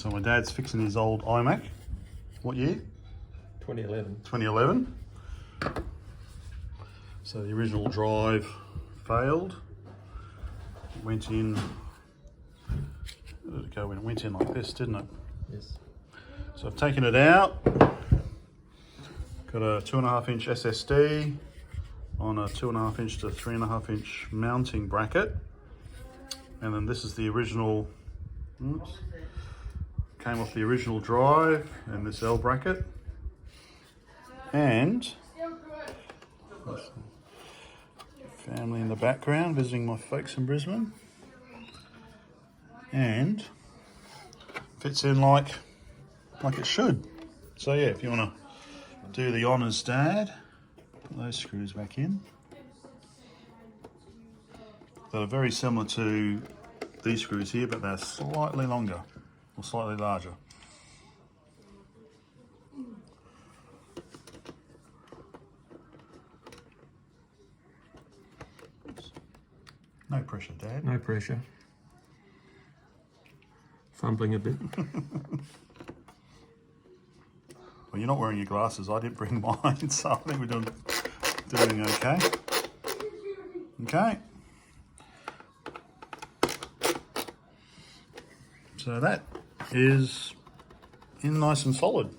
So my dad's fixing his old iMac. What year? 2011. 2011. So the original drive failed. It went in. Where did it go when it went in like this, didn't it? Yes. So I've taken it out. Got a 2.5 inch SSD on a 2.5 inch to 3.5 inch mounting bracket. And then this is the original, oops, came off the original drive and this L bracket. And family in the background visiting my folks in Brisbane. And fits in like it should. So yeah, if you want to do the honours, Dad, put those screws back in. That are very similar to these screws here, but they're slightly longer or slightly larger. No pressure, Dad. No pressure. Fumbling a bit. Well, you're not wearing your glasses. I didn't bring mine, so I think we're doing okay. Okay. So that is in nice and solid.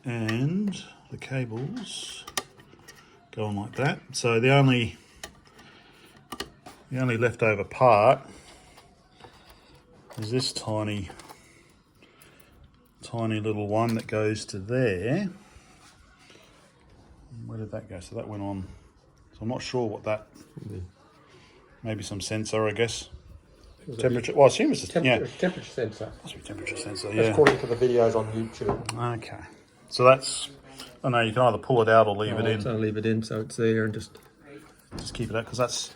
And the cables go on like that. So the only leftover part is this tiny little one that goes to there. Where did that go? So that went on. So I'm not sure what that. Maybe some sensor, I guess. Temperature. Well, I assume it's a temperature sensor. Must be temperature sensor. That's Yeah. according to the videos on YouTube. Okay. So that's. I know you can either pull it out or leave it in. So leave it in, so it's there, and just keep it out because that's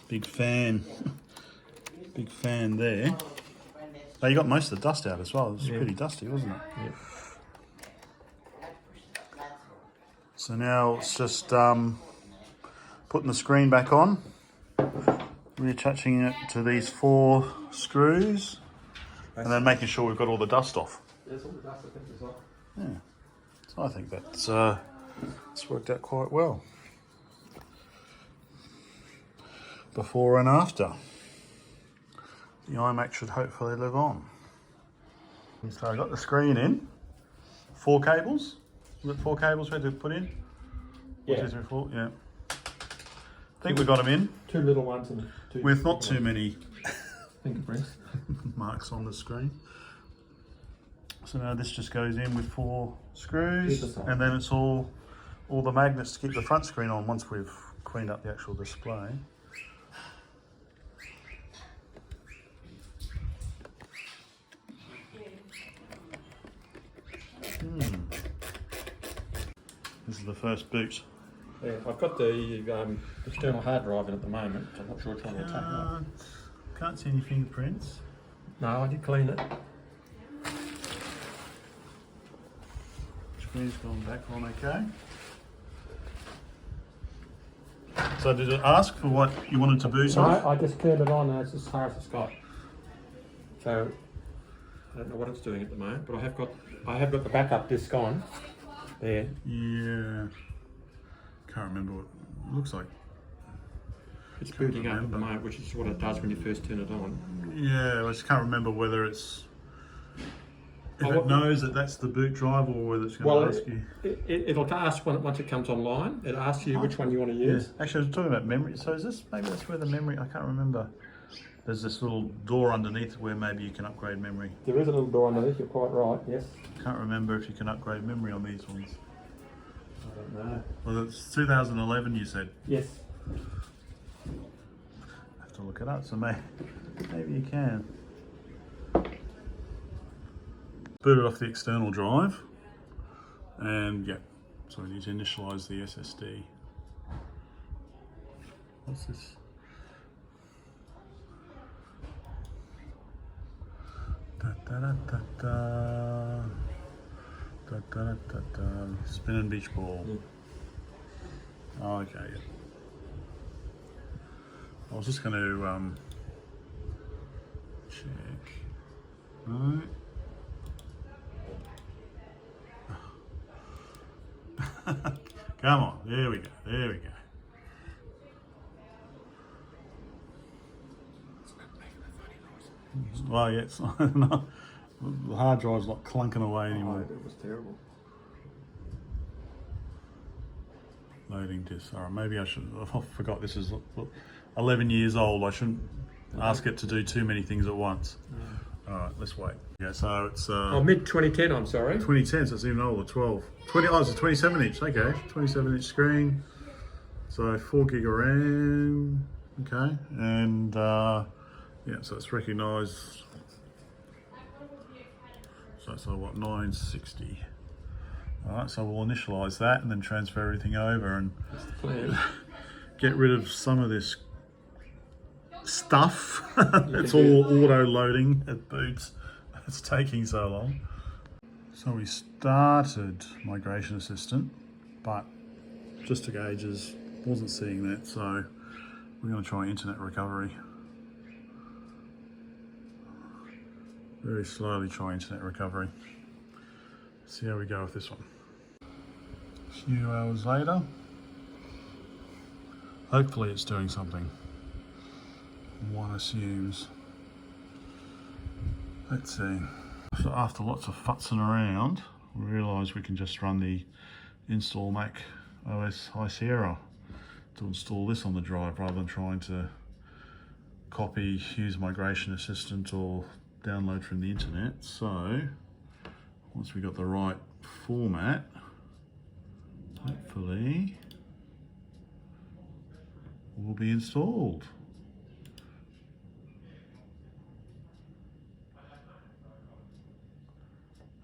big fan. Big fan there. Oh, you got most of the dust out as well. It was pretty dusty, wasn't it? Yeah. So now it's just putting the screen back on, reattaching it to these 4 screws, and then making sure we've got all the dust off. There's all the dust, I think, as well. Yeah. So I think that's worked out quite well. Before and after. The iMac should hopefully live on. So I got the screen in. 4 cables. Was it 4 cables we had to put in? Yeah. 1, 2, 3, 4. Yeah. I think we got them in. 2 little ones and 2 with not too many fingerprints. marks on the screen. So now this just goes in with 4 screws, and then it's all the magnets to keep the front screen on once we've cleaned up the actual display. This is the first boot. Yeah, I've got the external hard drive in at the moment, so I'm not sure which one we'll take out. Can't see any fingerprints. No, I did clean it. Screen's gone back on okay. So did it ask for what you wanted to boot on? No, I just turned it on and it's as far as it's got. So I don't know what it's doing at the moment, but I have got the backup disc on there. Yeah. Can't remember what it looks like. It's booting up at the moment, which is what it does when you first turn it on. Yeah, I just can't remember whether it's if it knows that that's the boot drive or whether it's going to ask you. It'll ask once it comes online. It asks you which one you want to use. Yeah. Actually, I was talking about memory. So is this maybe that's where the memory? I can't remember. There's this little door underneath where maybe you can upgrade memory. There is a little door underneath. You're quite right. Yes. Can't remember if you can upgrade memory on these ones. I don't know. Well, it's 2011. You said. Yes. I have to look it up. So maybe you can. Boot it off the external drive, and yeah, so we need to initialize the SSD. What's this? Da, da, da, da, da. Da, da, da, da, da. Spinning beach ball. Oh, okay, yeah. I was just going to check. No. Come on, there we go, there we go. Well, yeah, it's not, the hard drive's not clunking away anymore. Oh, it was terrible. Loading disk. All right, maybe I should. I forgot this is 11 years old. I shouldn't ask it to do too many things at once. All right, let's wait. Yeah, so it's Oh, mid 2010. I'm sorry. 2010, so it's even older. 12. 20. Oh, it's a 27 inch. Okay, 27 inch screen. So 4 gig of RAM. Okay, and yeah, so it's recognised. So it's what, 960. All right, so we'll initialize that and then transfer everything over and get rid of some of this stuff. It's all auto loading at boots. It's taking so long. So we started Migration Assistant, but just took ages, wasn't seeing that, so we're going to try Internet Recovery. Very slowly try Internet Recovery. See how we go with this one. A few hours later, hopefully it's doing something. One assumes. Let's see. So after lots of futzing around, we realise we can just run the install Mac OS High Sierra to install this on the drive rather than trying to copy, use Migration Assistant or download from the internet. So once we got the right format, hopefully will be installed.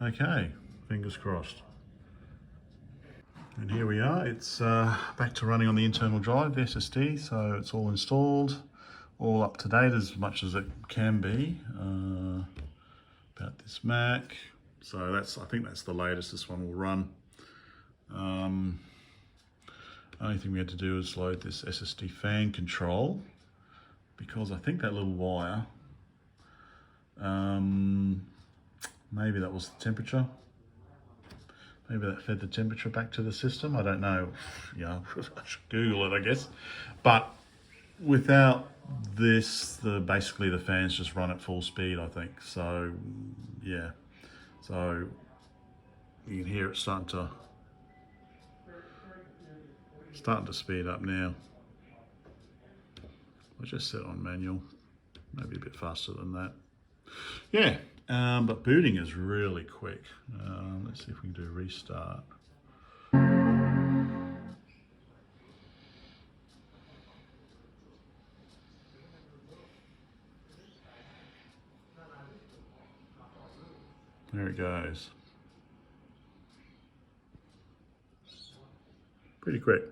Okay, fingers crossed. And here we are, it's back to running on the internal drive, the SSD, so it's all installed, all up to date as much as it can be. About this Mac, so that's, I think that's the latest this one will run. Only thing we had to do is load this SSD fan control, because I think that little wire, maybe that was the temperature. Maybe that fed the temperature back to the system. I don't know. Yeah, I should Google it, I guess. But without this, basically the fans just run at full speed, I think. So yeah, so you can hear it starting to speed up now. I'll just set it on manual, maybe a bit faster than that. Yeah, but booting is really quick. Let's see if we can do restart. There it goes. Pretty quick.